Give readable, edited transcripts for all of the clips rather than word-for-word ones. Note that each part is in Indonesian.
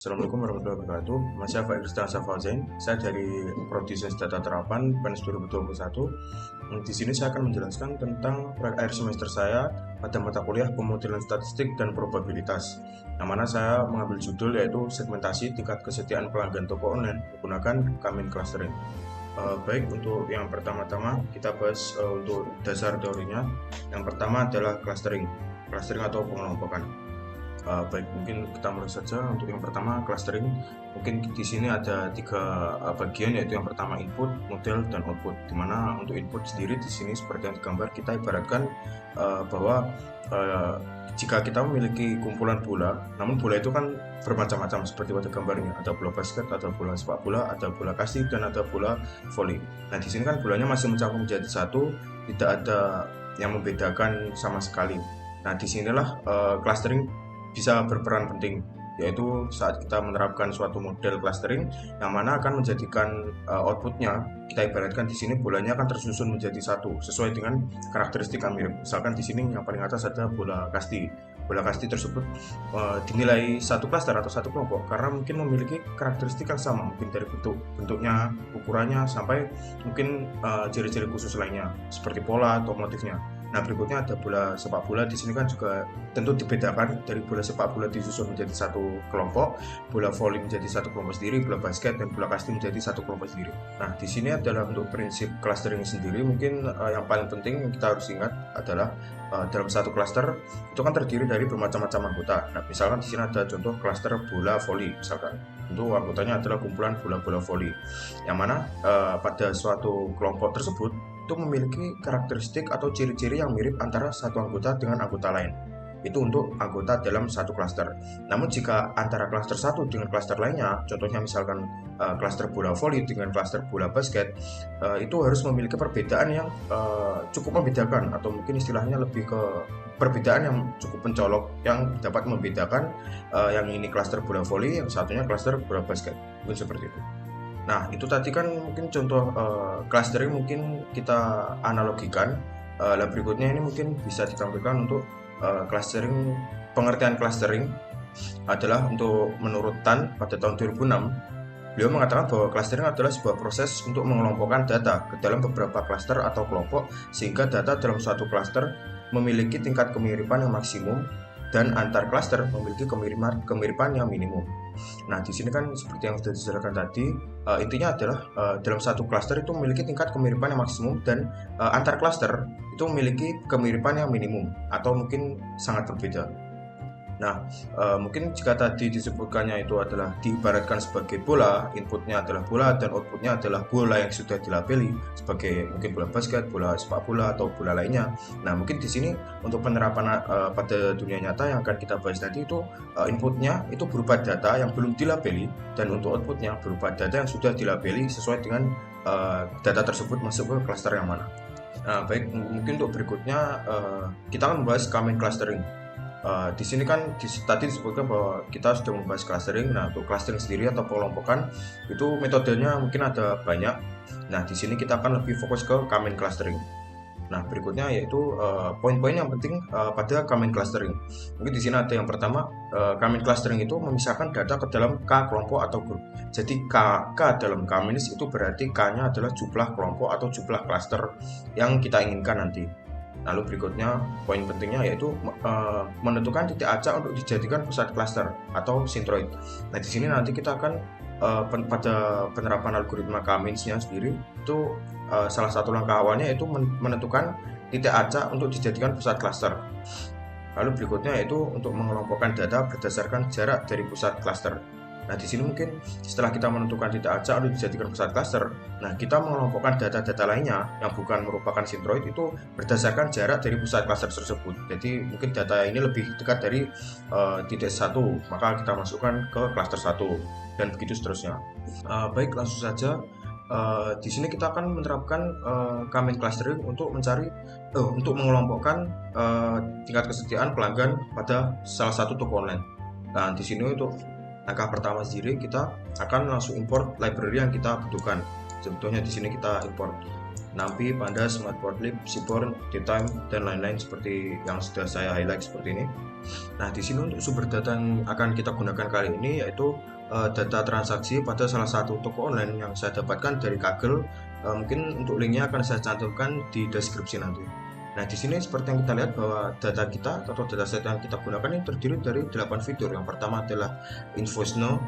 Assalamualaikum warahmatullahi wabarakatuh. Saya Pak Kristan Safalzain. Saya dari Prodi Sains Data Terapan PENS 2021. Di sini saya akan menjelaskan tentang proyek akhir semester saya pada mata kuliah Pemodelan Statistik dan Probabilitas. Yang mana saya mengambil judul yaitu segmentasi tingkat kesetiaan pelanggan toko online menggunakan Kamin Clustering. Baik, untuk yang pertama-tama kita bahas untuk dasar teorinya. Yang pertama adalah clustering atau pengelompokan. Baik, mungkin kita mulai saja. Untuk yang pertama, clustering. Mungkin di sini ada tiga bagian, yaitu yang pertama input, model, dan output. Dimana untuk input sendiri di sini seperti yang digambar, kita ibaratkan bahwa jika kita memiliki kumpulan bola, namun bola itu kan bermacam-macam seperti pada gambarnya. Ada bola basket, ada bola sepak bola, ada bola kasti, dan ada bola voli. Nah, di sini kan bolanya masih mencakup menjadi satu, tidak ada yang membedakan sama sekali. Nah, disinilah clustering bisa berperan penting, yaitu saat kita menerapkan suatu model clustering yang mana akan menjadikan outputnya, kita ibaratkan di sini bolanya akan tersusun menjadi satu sesuai dengan karakteristik yang mirip. Misalkan di sini yang paling atas ada bola kasti. Bola kasti tersebut dinilai satu klaster atau satu kelompok karena mungkin memiliki karakteristik yang sama, mungkin dari bentuknya, ukurannya, sampai mungkin ciri-ciri khusus lainnya seperti pola atau motifnya. Nah, berikutnya ada bola sepak bola. Di sini kan juga tentu dibedakan dari bola sepak bola disusun menjadi satu kelompok, bola voli menjadi satu kelompok sendiri, bola basket dan bola kasti menjadi satu kelompok sendiri. Nah, di sini adalah untuk prinsip clustering sendiri. Mungkin yang paling penting yang kita harus ingat adalah dalam satu cluster itu kan terdiri dari bermacam-macam anggota. Nah, misalkan di sini ada contoh cluster bola voli misalkan. Untuk anggotanya adalah kumpulan bola-bola voli. Yang mana pada suatu kelompok tersebut itu memiliki karakteristik atau ciri-ciri yang mirip antara satu anggota dengan anggota lain. Itu untuk anggota dalam satu klaster. Namun jika antara klaster satu dengan klaster lainnya, contohnya misalkan klaster bola voli dengan klaster bola basket, itu harus memiliki perbedaan yang cukup membedakan, atau mungkin istilahnya lebih ke perbedaan yang cukup mencolok yang dapat membedakan yang ini klaster bola voli, yang satunya klaster bola basket. Mungkin seperti itu. Nah, itu tadi kan mungkin contoh clustering mungkin kita analogikan. Berikutnya ini mungkin bisa ditampilkan untuk clustering. Pengertian clustering adalah untuk menurut Tan pada tahun 2006, beliau mengatakan bahwa clustering adalah sebuah proses untuk mengelompokkan data ke dalam beberapa cluster atau kelompok sehingga data dalam suatu cluster memiliki tingkat kemiripan yang maksimum dan antar cluster memiliki kemiripan yang minimum. Nah, di sini kan seperti yang sudah dijelaskan tadi, intinya adalah dalam satu cluster itu memiliki tingkat kemiripan yang maksimum dan antar cluster itu memiliki kemiripan yang minimum atau mungkin sangat berbeda. Nah, mungkin jika tadi disebutkannya itu adalah diibaratkan sebagai bola, inputnya adalah bola dan outputnya adalah bola yang sudah dilabeli sebagai mungkin bola basket, bola sepak bola atau bola lainnya. Nah, mungkin di sini untuk penerapan pada dunia nyata yang akan kita bahas tadi itu inputnya itu berupa data yang belum dilabeli dan untuk outputnya berupa data yang sudah dilabeli sesuai dengan data tersebut masuk ke cluster yang mana. Nah, baik, mungkin untuk berikutnya kita akan membahas Kamin Clustering. Di sini kan tadi disebutkan bahwa kita sudah membahas clustering. Nah, untuk clustering sendiri atau pengelompokan itu metodenya mungkin ada banyak. Nah, di sini kita akan lebih fokus ke Kamin Clustering. Nah, berikutnya yaitu poin-poin yang penting pada Kamin Clustering. Mungkin di sini ada yang pertama, Kamin Clustering itu memisahkan data ke dalam K kelompok atau grup. Jadi K dalam Kaminus itu berarti K-nya adalah jumlah kelompok atau jumlah cluster yang kita inginkan nanti. Lalu berikutnya poin pentingnya yaitu menentukan titik acak untuk dijadikan pusat cluster atau centroid. Nah, di sini nanti kita akan pada penerapan algoritma Kaminsnya sendiri itu salah satu langkah awalnya yaitu menentukan titik acak untuk dijadikan pusat cluster. Lalu berikutnya yaitu untuk mengelompokkan data berdasarkan jarak dari pusat cluster. Nah, di sini mungkin setelah kita menentukan titik acak untuk dijadikan pusat cluster, nah kita mengelompokkan data-data lainnya yang bukan merupakan centroid itu berdasarkan jarak dari pusat cluster tersebut. Jadi mungkin data ini lebih dekat dari titik satu, maka kita masukkan ke cluster satu dan begitu seterusnya. Baik, langsung saja. Di sini kita akan menerapkan Kamin Clustering untuk untuk mengelompokkan tingkat kesetiaan pelanggan pada salah satu toko online. Nah, di sini untuk langkah pertama sendiri kita akan langsung import library yang kita butuhkan. Contohnya di sini kita import NumPy, Pandas, Matplotlib, Seaborn, Dtime, dan lain-lain seperti yang sudah saya highlight seperti ini. Nah, di sini untuk sumber data yang akan kita gunakan kali ini yaitu data transaksi pada salah satu toko online yang saya dapatkan dari Kaggle. Mungkin untuk linknya akan saya cantumkan di deskripsi nanti. Nah, di sini seperti yang kita lihat bahwa data kita atau dataset yang kita gunakan ini terdiri dari 8 fitur. Yang pertama adalah invoice no,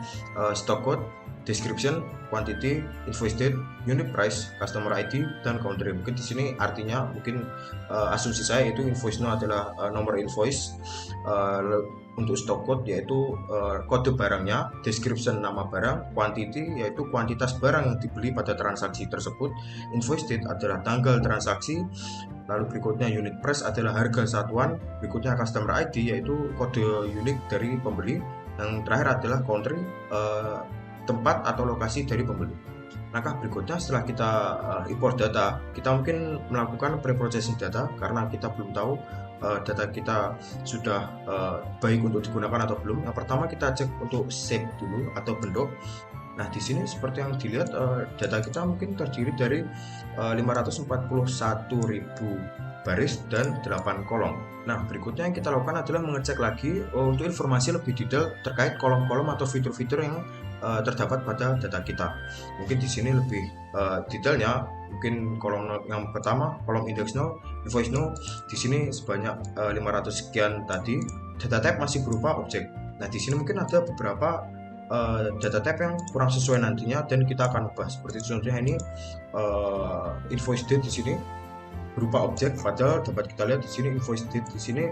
stock code, description, quantity, invoice date, unit price, customer ID, dan country. Mungkin di sini artinya mungkin asumsi saya itu invoice no adalah nomor invoice, untuk stock code yaitu kode barangnya, description nama barang, quantity yaitu kuantitas barang yang dibeli pada transaksi tersebut, invoice date adalah tanggal transaksi, lalu berikutnya unit price adalah harga satuan, berikutnya customer ID yaitu kode unik dari pembeli, yang terakhir adalah country, tempat atau lokasi dari pembeli. Langkah berikutnya setelah kita import data, kita mungkin melakukan pre-processing data karena kita belum tahu data kita sudah baik untuk digunakan atau belum. Yang pertama kita cek untuk shape dulu atau bentuk. Nah, di sini seperti yang dilihat data kita mungkin terdiri dari 541.000 baris dan 8 kolom. Nah, berikutnya yang kita lakukan adalah mengecek lagi untuk informasi lebih detail terkait kolom-kolom atau fitur-fitur yang terdapat pada data kita. Mungkin di sini lebih detailnya, mungkin kolom yang pertama, kolom index no, invoice no, di sini sebanyak 500 sekian tadi. Data type masih berupa objek. Nah, di sini mungkin ada beberapa data type yang kurang sesuai nantinya dan kita akan bahas. Seperti contohnya ini invoice date di sini berupa objek, padahal dapat kita lihat di sini invoice date di sini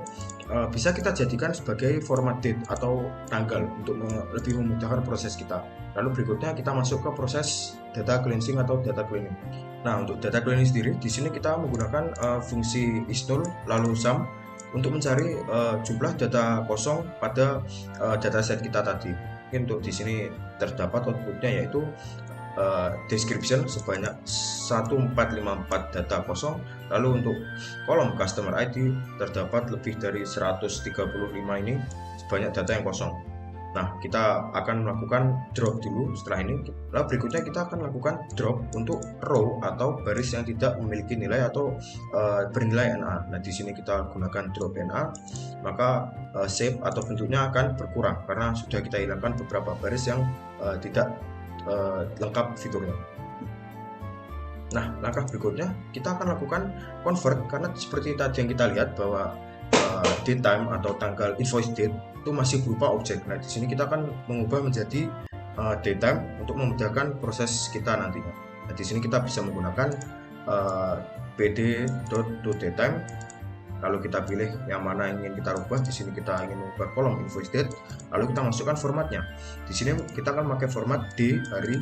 bisa kita jadikan sebagai format date atau tanggal untuk lebih memudahkan proses kita. Lalu berikutnya kita masuk ke proses data cleansing atau data cleaning. Nah, untuk data cleaning sendiri di sini kita menggunakan fungsi isNull lalu sum untuk mencari jumlah data kosong pada dataset kita tadi. Mungkin untuk di sini terdapat outputnya yaitu description sebanyak 1454 data kosong. Lalu untuk kolom customer ID terdapat lebih dari 135 ini sebanyak data yang kosong. Nah, kita akan melakukan drop dulu setelah ini. Lalu berikutnya kita akan lakukan drop untuk row atau baris yang tidak memiliki nilai atau bernilai NA. Nah, di sini kita gunakan drop NA, maka shape atau bentuknya akan berkurang karena sudah kita hilangkan beberapa baris yang tidak lengkap fiturnya. Nah, langkah berikutnya kita akan lakukan convert karena seperti tadi yang kita lihat bahwa date time atau tanggal invoice date itu masih berupa objek. Nah, di sini kita akan mengubah menjadi date time untuk memudahkan proses kita nantinya. Nah, di sini kita bisa menggunakan pd.toDateTime. Lalu kita pilih yang mana yang ingin kita rubah. Di sini kita ingin mengubah kolom invoice date. Lalu kita masukkan formatnya. Di sini kita akan pakai format D, hari,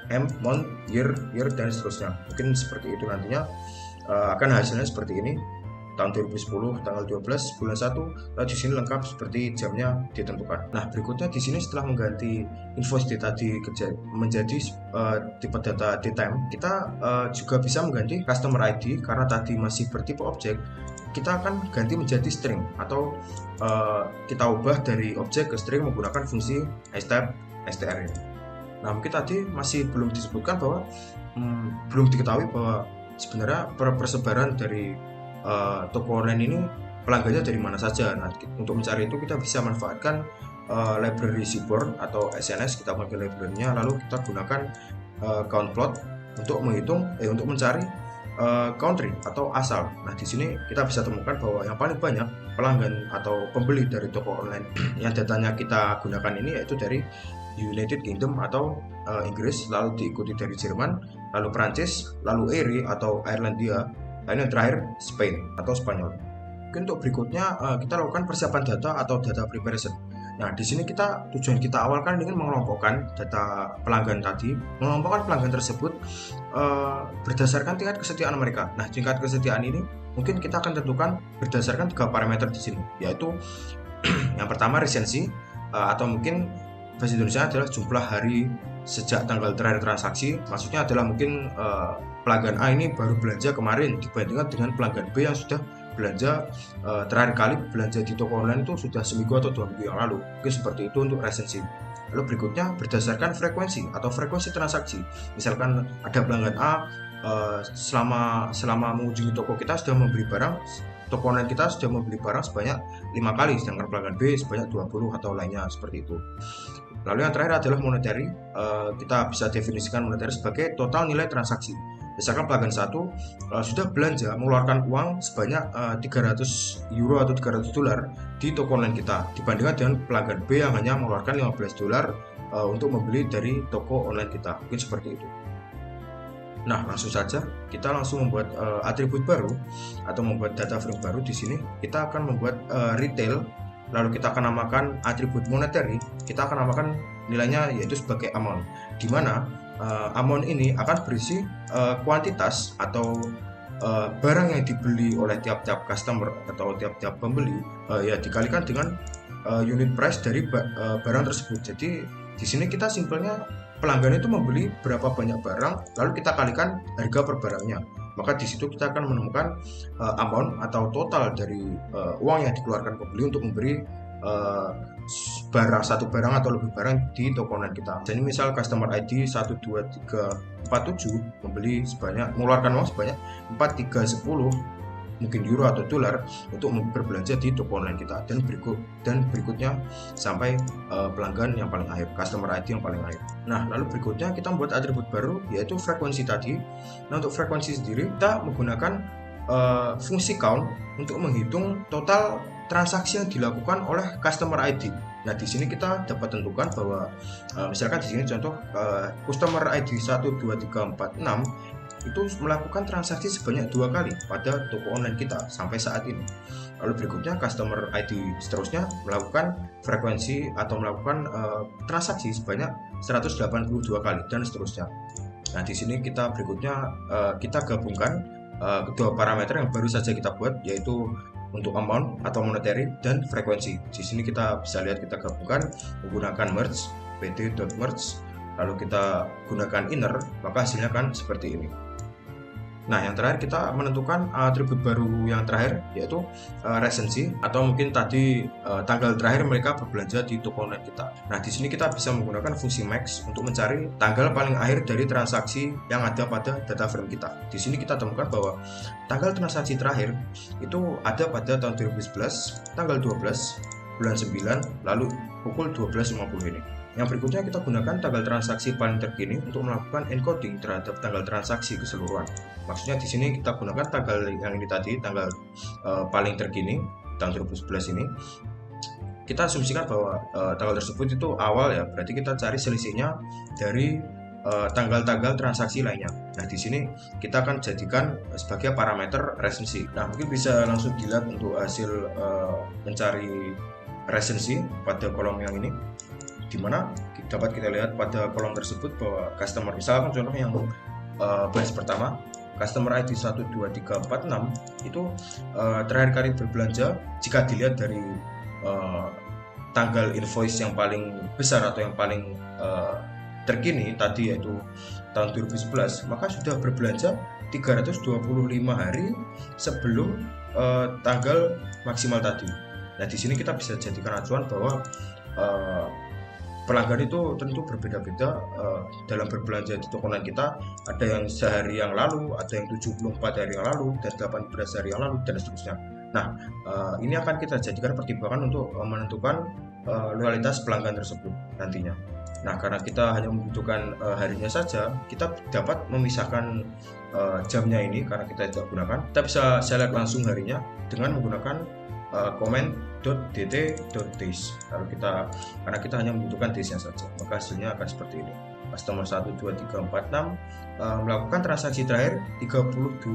M, month, year, dan seterusnya. Mungkin seperti itu nantinya akan hasilnya seperti ini. Tahun 2010, tanggal 12, bulan 1. Lalu di sini lengkap seperti jamnya ditentukan. Nah, berikutnya di sini setelah mengganti invoice date tadi menjadi tipe data datetime, kita juga bisa mengganti customer ID karena tadi masih bertipe objek. Kita akan ganti menjadi string atau kita ubah dari objek ke string menggunakan fungsi hashtag str ini. Nah, mungkin tadi masih belum disebutkan bahwa belum diketahui bahwa sebenarnya persebaran dari toko online ini pelanggannya dari mana saja. Nah, untuk mencari itu kita bisa manfaatkan library Seaborn atau SNS, kita pakai library-nya, lalu kita gunakan count plot untuk menghitung untuk mencari country atau asal. Nah, di sini kita bisa temukan bahwa yang paling banyak pelanggan atau pembeli dari toko online yang datanya kita gunakan ini yaitu dari United Kingdom atau Inggris, lalu diikuti dari Jerman, lalu Prancis, lalu Erie atau Irlandia, dan yang terakhir Spain atau Spanyol. Mungkin untuk berikutnya kita lakukan persiapan data atau data preparation. Nah, di sini tujuan kita awal kan ingin mengelompokkan data pelanggan tadi, mengelompokkan pelanggan tersebut berdasarkan tingkat kesetiaan mereka. Nah, tingkat kesetiaan ini mungkin kita akan tentukan berdasarkan 3 parameter di sini, yaitu yang pertama recency atau mungkin bahasa Indonesia adalah jumlah hari sejak tanggal terakhir transaksi. Maksudnya adalah mungkin pelanggan A ini baru belanja kemarin dibandingkan dengan pelanggan B yang sudah belanja terakhir kali belanja di toko online itu sudah seminggu atau 2 minggu yang lalu. Mungkin seperti itu untuk recency. Lalu berikutnya berdasarkan frekuensi atau frekuensi transaksi. Misalkan ada pelanggan A selama mengunjungi toko kita sudah membeli barang toko online kita sudah membeli barang sebanyak 5 kali, sedangkan pelanggan B sebanyak 20 atau lainnya seperti itu. Lalu yang terakhir adalah monetary. Kita bisa definisikan monetary sebagai total nilai transaksi. Misalkan pelanggan 1 sudah belanja mengeluarkan uang sebanyak 300 euro atau 300 dolar di toko online kita, dibandingkan dengan pelanggan B yang hanya mengeluarkan 15 dolar untuk membeli dari toko online kita. Mungkin seperti itu. Nah, langsung saja kita langsung membuat atribut baru atau membuat data frame baru. Di sini kita akan membuat retail, lalu kita akan namakan atribut monetary. Kita akan namakan nilainya yaitu sebagai amount, di mana amount ini akan berisi kuantitas atau barang yang dibeli oleh tiap-tiap customer atau tiap-tiap pembeli ya dikalikan dengan unit price dari barang tersebut. Jadi di sini kita simpelnya pelanggan itu membeli berapa banyak barang, lalu kita kalikan harga per barangnya. Maka di situ kita akan menemukan amount atau total dari uang yang dikeluarkan pembeli untuk memberi satu barang atau lebih barang di toko online kita. Jadi misal customer ID 12347 mengeluarkan uang sebanyak 4310 mungkin euro atau dolar untuk berbelanja di toko online kita, dan berikutnya sampai pelanggan yang paling akhir, customer ID yang paling akhir. Nah, lalu berikutnya kita membuat atribut baru yaitu frekuensi tadi. Nah, untuk frekuensi sendiri kita menggunakan fungsi count untuk menghitung total transaksi yang dilakukan oleh customer ID. Nah, di sini kita dapat tentukan bahwa misalkan di sini contoh customer ID 12346 itu melakukan transaksi sebanyak 2 kali pada toko online kita sampai saat ini. Lalu berikutnya customer ID seterusnya melakukan frekuensi atau melakukan transaksi sebanyak 182 kali dan seterusnya. Nah, di sini kita berikutnya kita gabungkan kedua parameter yang baru saja kita buat, yaitu untuk amount atau monetary dan frekuensi. Di sini kita bisa lihat kita gabungkan menggunakan merge pd.merge, lalu kita gunakan inner, maka hasilnya kan seperti ini. Nah, yang terakhir kita menentukan atribut baru yang terakhir yaitu recency, atau mungkin tadi tanggal terakhir mereka berbelanja di toko online kita. Nah, di sini kita bisa menggunakan fungsi max untuk mencari tanggal paling akhir dari transaksi yang ada pada data frame kita. Di sini kita temukan bahwa tanggal transaksi terakhir itu ada pada tahun 2011, tanggal 12, bulan 9, lalu pukul 12.50 ini. Yang berikutnya kita gunakan tanggal transaksi paling terkini untuk melakukan encoding terhadap tanggal transaksi keseluruhan. Maksudnya di sini kita gunakan tanggal yang ini tadi, tanggal paling terkini tahun 2011 ini. Kita asumsikan bahwa tanggal tersebut itu awal ya, berarti kita cari selisihnya dari tanggal-tanggal transaksi lainnya. Nah, di sini kita akan jadikan sebagai parameter recency. Nah, mungkin bisa langsung dilihat untuk hasil mencari recency pada kolom yang ini, di mana dapat kita lihat pada kolom tersebut bahwa customer, misalkan contoh yang baris pertama, customer ID 12346 itu terakhir kali berbelanja jika dilihat dari tanggal invoice yang paling besar atau yang paling terkini tadi yaitu tahun 2011, maka sudah berbelanja 325 hari sebelum tanggal maksimal tadi. Nah, di sini kita bisa jadikan acuan bahwa pelanggan itu tentu berbeda-beda dalam berbelanja di toko online kita. Ada yang sehari yang lalu, ada yang 74 hari yang lalu, dan 18 hari yang lalu, dan seterusnya. Nah, ini akan kita jadikan pertimbangan untuk menentukan loyalitas pelanggan tersebut nantinya. Nah, karena kita hanya membutuhkan harinya saja, kita dapat memisahkan jamnya ini karena kita tidak gunakan. Kita bisa select langsung harinya dengan menggunakan comment.dt.days. Lalu karena kita hanya membutuhkan days-nya saja, maka hasilnya akan seperti ini. Customer 12346 melakukan transaksi terakhir 325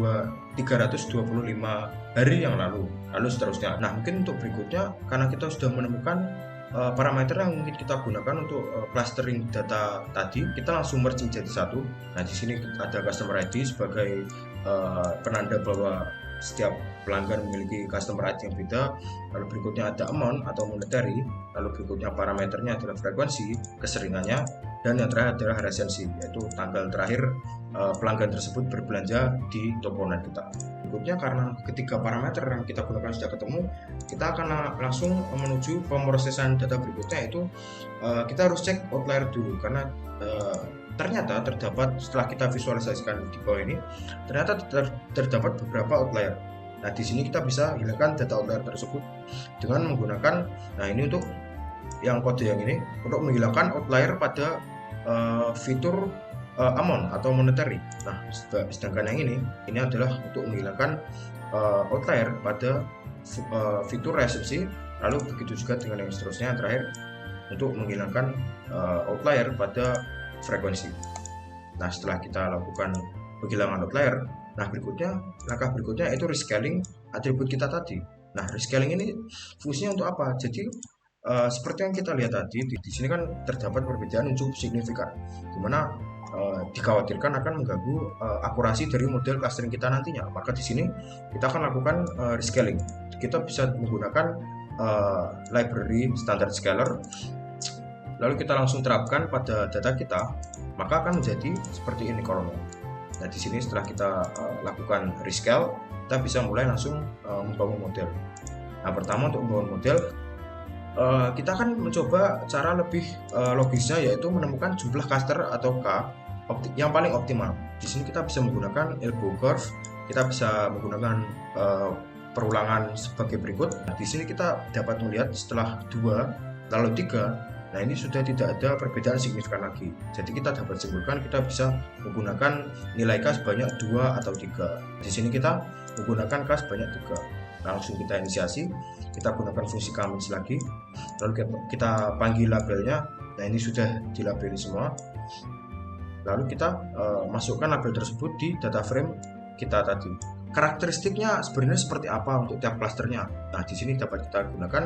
hari yang lalu seterusnya. Nah, mungkin untuk berikutnya, karena kita sudah menemukan parameter yang mungkin kita gunakan untuk clustering data tadi, kita langsung merge menjadi satu. Nah, di sini ada customer ID sebagai penanda bahwa setiap pelanggan memiliki customer ID yang beda. Lalu berikutnya ada amount atau monetary, lalu berikutnya parameternya adalah frekuensi, keseringannya, dan yang terakhir adalah recency, yaitu tanggal terakhir pelanggan tersebut berbelanja di toko online kita. Berikutnya, karena ketiga parameter yang kita gunakan sudah ketemu, kita akan langsung menuju pemrosesan data berikutnya, yaitu kita harus cek outlier dulu, karena ternyata terdapat, setelah kita visualisasikan di bawah ini, ternyata terdapat beberapa outlier. Nah, di sini kita bisa hilangkan data outlier tersebut dengan menggunakan, nah ini untuk yang kode yang ini untuk menghilangkan outlier pada fitur amount atau monetary. Nah, sedangkan yang ini adalah untuk menghilangkan outlier pada fitur recency, lalu begitu juga dengan yang seterusnya terakhir untuk menghilangkan outlier pada frekuensi. Nah, setelah kita lakukan penghilangan outlier, nah langkah berikutnya itu rescaling atribut kita tadi. Nah, rescaling ini fungsinya untuk apa? Jadi seperti yang kita lihat tadi di sini kan terdapat perbedaan yang cukup signifikan, di mana dikhawatirkan akan mengganggu akurasi dari model clustering kita nantinya. Maka di sini kita akan lakukan rescaling. Kita bisa menggunakan library standard scaler, lalu kita langsung terapkan pada data kita, maka akan menjadi seperti ini kolomnya. Nah, di sini setelah kita lakukan rescale, kita bisa mulai langsung membangun model. Nah, pertama untuk membangun model, kita akan mencoba cara lebih logisnya, yaitu menemukan jumlah cluster atau K yang paling optimal. Di sini kita bisa menggunakan elbow curve, kita bisa menggunakan perulangan sebagai berikut. Nah, di sini kita dapat melihat setelah 2 lalu 3, nah ini sudah tidak ada perbedaan signifikan lagi. Jadi kita dapat simpulkan kita bisa menggunakan nilai K sebanyak 2 atau 3. Di sini kita menggunakan K sebanyak 3. Langsung kita inisiasi, kita gunakan fungsi comments lagi, lalu kita panggil labelnya. Nah, ini sudah dilabeli semua. Lalu kita masukkan label tersebut di data frame kita tadi. Karakteristiknya sebenarnya seperti apa untuk tiap klasternya? Nah, di sini dapat kita gunakan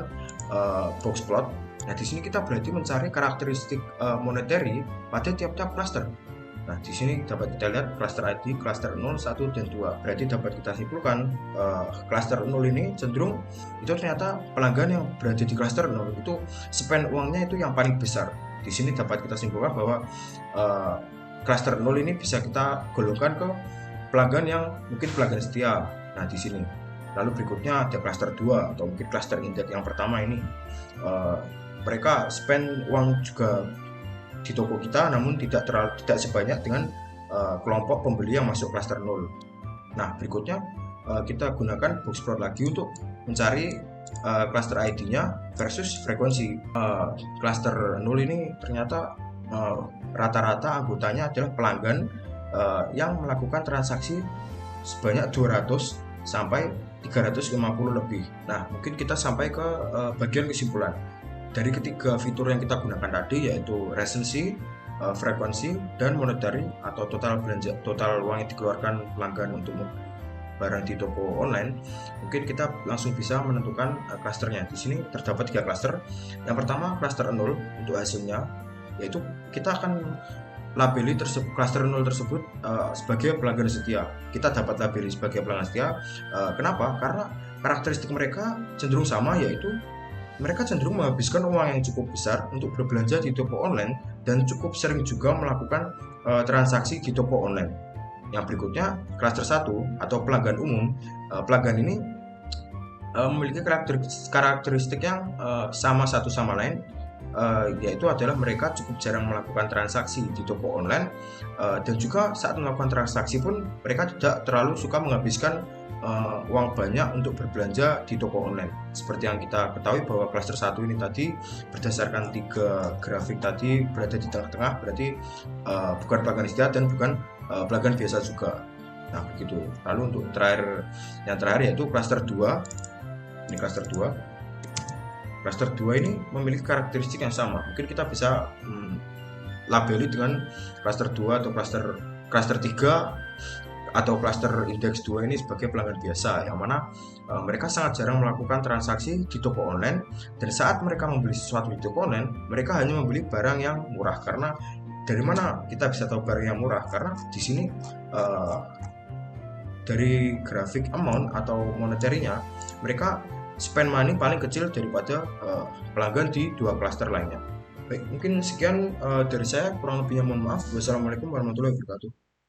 box plot. Nah, di sini kita berarti mencari karakteristik monetary pada tiap-tiap cluster. Nah, di sini dapat kita lihat cluster ID, cluster 0, 1, dan 2. Berarti dapat kita simpulkan cluster 0 ini cenderung itu ternyata pelanggan yang berada di cluster 0 itu spend uangnya itu yang paling besar. Di sini dapat kita simpulkan bahwa cluster 0 ini bisa kita golongkan ke pelanggan yang mungkin pelanggan setia. Nah, di sini. Lalu berikutnya ada cluster 2 atau mungkin cluster index yang pertama ini. Mereka spend uang juga di toko kita, namun tidak sebanyak dengan kelompok pembeli yang masuk cluster 0. Nah, berikutnya kita gunakan box plot lagi untuk mencari cluster ID-nya versus frekuensi. Cluster 0 ini ternyata rata-rata anggotanya adalah pelanggan yang melakukan transaksi sebanyak 200 sampai 350 lebih. Nah, mungkin kita sampai ke bagian kesimpulan. Dari ketiga fitur yang kita gunakan tadi, yaitu recency, frekuensi, dan monetary atau total belanja, total uang yang dikeluarkan pelanggan untuk barang di toko online, mungkin kita langsung bisa menentukan klasternya. Di sini terdapat 3 klaster. Yang pertama cluster 0 untuk hasilnya, yaitu kita akan labeli cluster 0 tersebut sebagai pelanggan setia. Kita dapat labeli sebagai pelanggan setia. Kenapa? Karena karakteristik mereka cenderung sama, yaitu mereka cenderung menghabiskan uang yang cukup besar untuk berbelanja di toko online dan cukup sering juga melakukan transaksi di toko online. Yang berikutnya cluster 1 atau pelanggan umum. Pelanggan ini memiliki karakteristik yang sama satu sama lain, yaitu adalah mereka cukup jarang melakukan transaksi di toko online, dan juga saat melakukan transaksi pun mereka tidak terlalu suka menghabiskan uang banyak untuk berbelanja di toko online. Seperti yang kita ketahui bahwa cluster 1 ini tadi berdasarkan 3 grafik tadi berada di tengah-tengah, berarti bukan pelanggan setia dan bukan pelanggan biasa juga. Nah, begitu. Lalu untuk yang terakhir yaitu cluster 2. Ini cluster 2. Cluster 2 ini memiliki karakteristik yang sama. Mungkin kita bisa labeli dengan cluster 2 atau cluster 3 atau cluster index 2 ini sebagai pelanggan biasa, yang mana mereka sangat jarang melakukan transaksi di toko online, dan saat mereka membeli sesuatu di toko online, mereka hanya membeli barang yang murah. Karena dari mana kita bisa tahu barang yang murah? Karena di sini dari grafik amount atau monetary-nya, mereka spend money paling kecil daripada pelanggan di 2 cluster lainnya. Baik, mungkin sekian dari saya, kurang lebihnya mohon maaf. Wassalamualaikum warahmatullahi wabarakatuh.